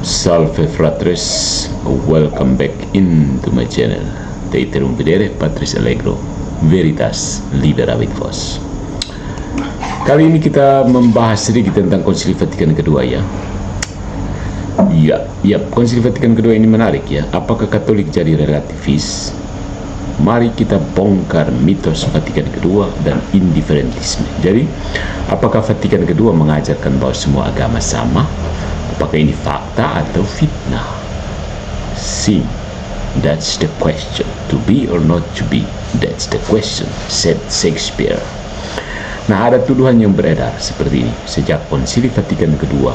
Salve fratres, welcome back into my channel. Teiterum vedere Patris Allegro, Veritas Liberavit Vos. Kali ini kita membahas sedikit tentang Konsili Vatikan kedua ya. Konsili Vatikan kedua ini menarik ya. Apakah Katolik jadi relativis? Mari kita bongkar mitos Vatikan kedua dan indiferentisme. Jadi, apakah Vatikan kedua mengajarkan bahwa semua agama sama? Apakah ini fakta atau fitnah? See, that's the question. To be or not to be, that's the question, said Shakespeare. Nah, ada tuduhan yang beredar seperti ini. Sejak Konsili Vatikan kedua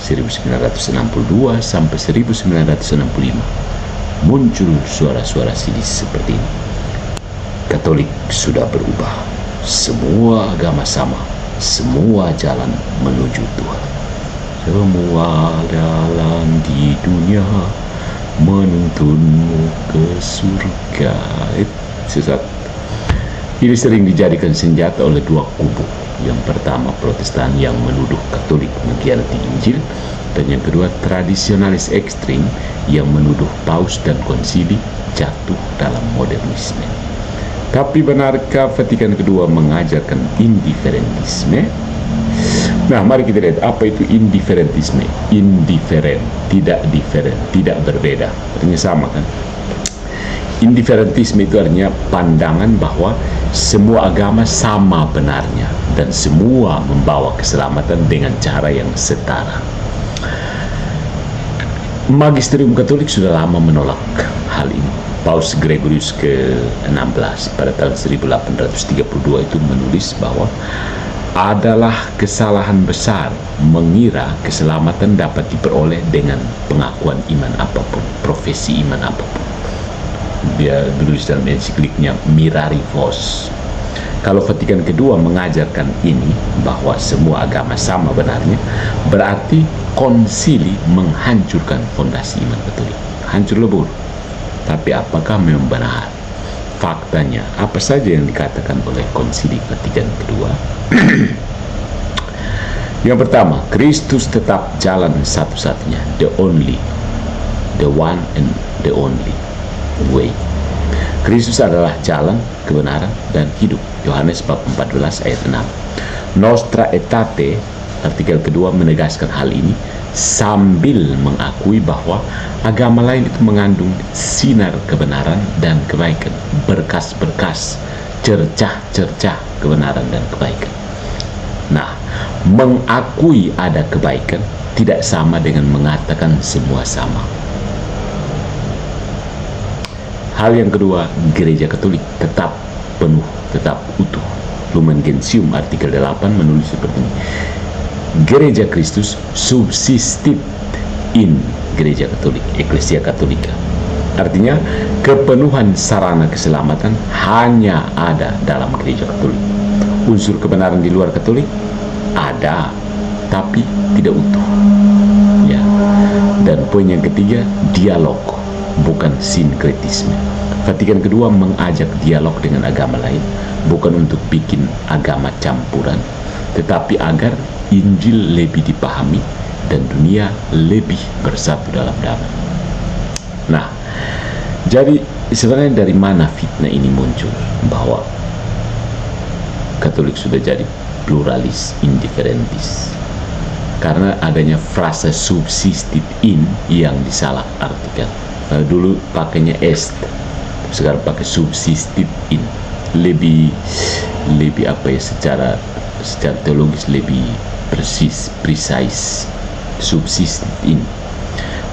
1962 sampai 1965 muncul suara-suara sinis seperti ini. Katolik sudah berubah. Semua agama sama. Semua jalan menuju Tuhan. Semua jalan di dunia menuntunmu ke surga. Sesat. Ini sering dijadikan senjata oleh dua kubu. Yang pertama Protestan yang menuduh Katolik mengkhianati Injil, dan yang kedua tradisionalis ekstrim yang menuduh Paus dan Konsili jatuh dalam modernisme. Tapi benarkah Vatikan kedua mengajarkan indiferentisme? Nah, mari kita lihat apa itu indiferentisme. Indiferen, tidak diferent, tidak berbeda. Artinya sama kan? Indiferentisme itu artinya pandangan bahwa semua agama sama benarnya dan semua membawa keselamatan dengan cara yang setara. Magisterium Katolik sudah lama menolak hal ini. Paus Gregorius ke-16 pada tahun 1832 itu menulis bahwa adalah kesalahan besar mengira keselamatan dapat diperoleh dengan pengakuan iman apapun, profesi iman apapun. Dia menulis dalam ensikliknya Mirari Vos. Kalau Vatikan kedua mengajarkan ini, bahwa semua agama sama benarnya, berarti konsili menghancurkan fondasi iman Katolik. Hancur lebur. Tapi apakah memang benar? Faktanya, apa saja yang dikatakan oleh Konsili Vatikan kedua? Yang pertama, Kristus tetap jalan satu-satunya, the one and the only way. Kristus adalah jalan, kebenaran, dan hidup. Yohanes bab 14 ayat 6. Nostra Aetate, artikel kedua, menegaskan hal ini sambil mengakui bahwa agama lain itu mengandung sinar kebenaran dan kebaikan, berkas-berkas, cercah-cercah kebenaran dan kebaikan. Nah, mengakui ada kebaikan tidak sama dengan mengatakan semua sama. Hal yang kedua, Gereja Katolik tetap penuh, tetap utuh. Lumen Gentium artikel 8 menulis seperti ini. Gereja Kristus subsistit in Gereja Katolik, Ecclesia Catholica. Artinya, kepenuhan sarana keselamatan hanya ada dalam Gereja Katolik. Unsur kebenaran di luar Katolik ada, tapi tidak utuh. Ya. Dan poin yang ketiga, dialog, bukan sinkretisme. Vatikan kedua mengajak dialog dengan agama lain, bukan untuk bikin agama campuran, tetapi agar Injil lebih dipahami dan dunia lebih bersatu dalam damai. Nah, jadi sebenarnya dari mana fitnah ini muncul? Bahwa Katolik sudah jadi pluralis, indiferentis. Karena adanya frasa subsistit in yang disalah artikan. Dulu pakainya est, sekarang pakai subsistit in. Lebih apa ya, secara teologis lebih precise, subsist in.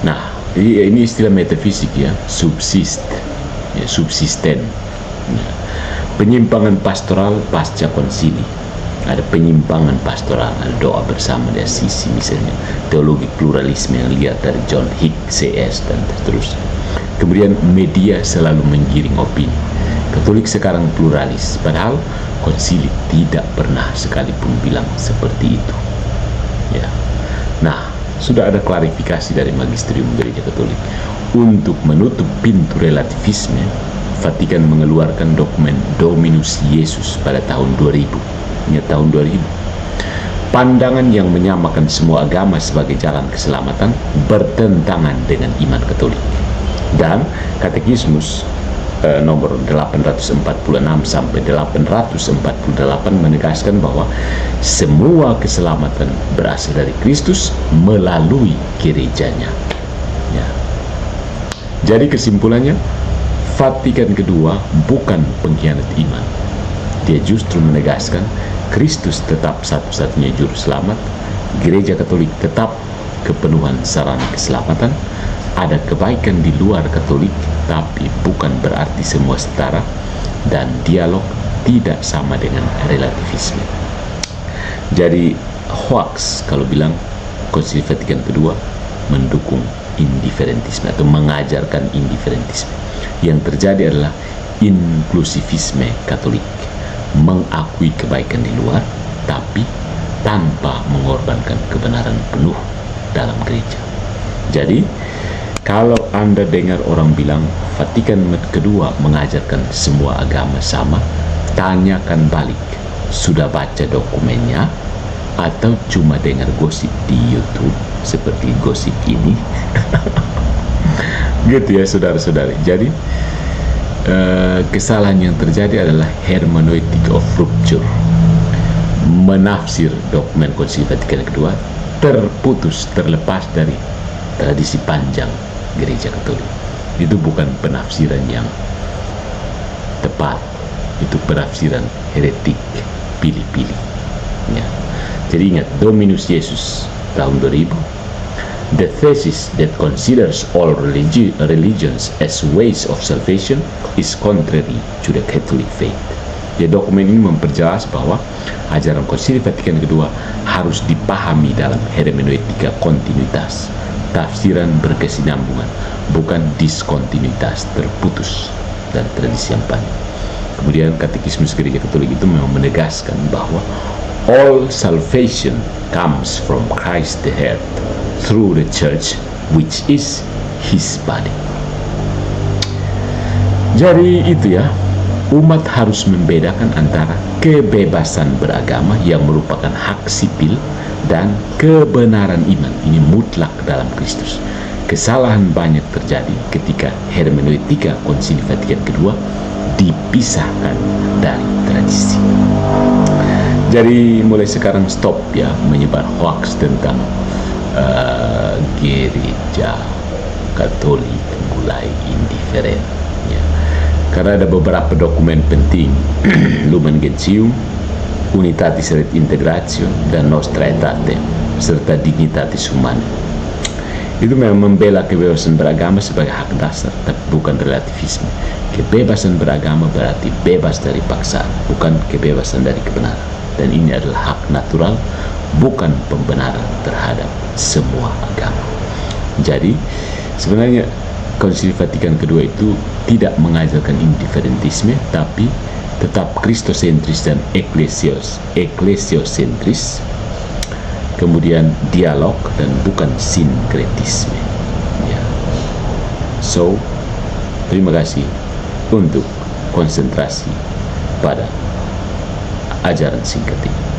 Nah, ini istilah metafisik ya, subsist, ya, subsisten. Ya. Penyimpangan pastoral pasca konsili. Ada penyimpangan pastoral, ada doa bersama di Assisi misalnya, teologi pluralisme yang lihat dari John Hicks, CS dan seterusnya. Kemudian media selalu menggiring opini. Katolik sekarang pluralis, padahal konsili tidak pernah sekalipun bilang seperti itu. Ya. Nah, sudah ada klarifikasi dari Magisterium Gereja Katolik. Untuk menutup pintu relativisme, Vatikan mengeluarkan dokumen Dominus Iesus pada tahun 2000. Ya, tahun 2000. Pandangan yang menyamakan semua agama sebagai jalan keselamatan bertentangan dengan iman Katolik. Dan Katekismus nomor 846 sampai 848 menegaskan bahwa semua keselamatan berasal dari Kristus melalui gerejanya. Ya. Jadi kesimpulannya, Vatikan kedua bukan pengkhianat iman. Dia justru menegaskan Kristus tetap satu-satunya juru selamat, Gereja Katolik tetap kepenuhan sarana keselamatan, ada kebaikan di luar Katolik, tapi bukan berarti semua setara, dan dialog tidak sama dengan relativisme. Jadi hoax kalau bilang Konsili Vatikan kedua mendukung indiferentisme atau mengajarkan indiferentisme. Yang terjadi adalah inklusivisme Katolik, mengakui kebaikan di luar, tapi tanpa mengorbankan kebenaran penuh dalam gereja. Jadi, kalau Anda dengar orang bilang Vatikan kedua mengajarkan semua agama sama, tanyakan balik, sudah baca dokumennya atau cuma dengar gosip di YouTube seperti gosip ini? Gitu ya saudara-saudari. Jadi kesalahan yang terjadi adalah hermeneutic of rupture, menafsir dokumen Konsili Vatikan kedua terputus, terlepas dari tradisi panjang Gereja Katolik. Itu bukan penafsiran yang tepat, itu penafsiran heretik, pilih-pilih ya. Jadi ingat, Dominus Yesus tahun 2000, the thesis that considers all religions as ways of salvation is contrary to the Catholic faith. Ya, dokumen ini memperjelas bahwa ajaran Konsili Vatikan kedua harus dipahami dalam hermeneutika kontinuitas, tafsiran berkesinambungan, bukan diskontinuitas terputus dari tradisi yang panjang. Kemudian Katekismus Gereja Katolik itu memang menegaskan bahwa all salvation comes from Christ the head through the church which is his body. Jadi itu ya, umat harus membedakan antara kebebasan beragama yang merupakan hak sipil dan kebenaran iman, ini mutlak dalam Kristus. Kesalahan banyak terjadi ketika hermeneutika Konsili Vatikan kedua dipisahkan dari tradisi. Jadi mulai sekarang stop ya menyebar hoax tentang Gereja Katolik mulai indiferen ya. Karena ada beberapa dokumen penting, Lumen Gentium, Unitatis Redintegratio, dan Nostra Aetate, serta Dignitatis Humanae. Itu memang membela kebebasan beragama sebagai hak dasar, tapi bukan relativisme. Kebebasan beragama berarti bebas dari paksaan, bukan kebebasan dari kebenaran. Dan ini adalah hak natural, bukan pembenaran terhadap semua agama. Jadi, sebenarnya Konsili Vatikan kedua itu tidak mengajarkan indiferentisme, tapi tetap kristosentris dan eklesiosentris, kemudian dialog dan bukan sinkretisme ya. So, terima kasih untuk konsentrasi pada ajaran singkat ini.